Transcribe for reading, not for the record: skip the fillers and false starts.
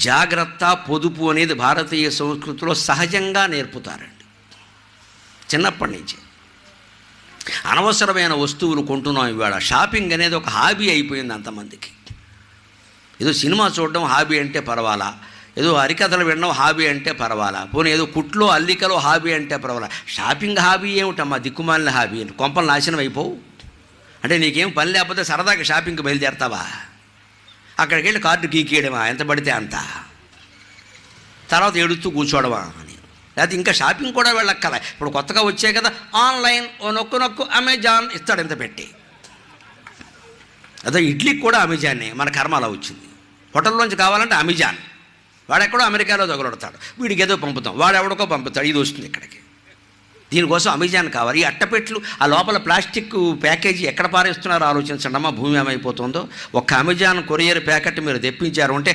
జాగ్రత్త, పొదుపు అనేది భారతీయ సంస్కృతిలో సహజంగా నేర్పుతారండి చిన్నప్పటి నుంచి. అనవసరమైన వస్తువులు కొంటున్నాం ఇవాళ. షాపింగ్ అనేది ఒక హాబీ అయిపోయింది అంతమందికి. ఏదో సినిమా చూడడం హాబీ అంటే పర్వాలా, ఏదో హరికథలు వినడం హాబీ అంటే పర్వాలా, పోనీ ఏదో కుట్లో అల్లికలో హాబీ అంటే పర్వాలా. షాపింగ్ హాబీ ఏమిటమ్మా, దిక్కుమాలిన హాబీ. కొంపలు నాశనం అయిపోవు అంటే నీకేం పని లేకపోతే సరదాగా షాపింగ్కి బయలుదేరతావా? అక్కడికి వెళ్ళి కార్డు గీకేయడమా, ఎంత పడితే అంత, తర్వాత ఏడుస్తూ కూర్చోవడమా అని. లేకపోతే ఇంకా షాపింగ్ కూడా వెళ్ళక్కల. ఇప్పుడు కొత్తగా వచ్చాయి కదా ఆన్లైన్, ఓ నొక్కు అమెజాన్ ఇస్తాడు ఎంత పెట్టి. అదే ఇడ్లీకి కూడా అమెజాన్నే. మన కర్మ అలా వచ్చింది. హోటల్లోంచి కావాలంటే అమెజాన్, వాడెక్కడో అమెరికాలో తగులడతాడు, వీడికి ఏదో పంపుతాం, వాడు ఎవడికో పంపుతాడు, ఇది వస్తుంది ఇక్కడికి. దీనికోసం అమెజాన్ కావాలి. ఈ అట్టపెట్లు, ఆ లోపల ప్లాస్టిక్ ప్యాకేజీ ఎక్కడ పారేస్తున్నారో ఆలోచించండి అమ్మా. భూమి ఏమైపోతుందో. ఒక్క అమెజాన్ కొరియర్ ప్యాకెట్ మీరు తెప్పించారు అంటే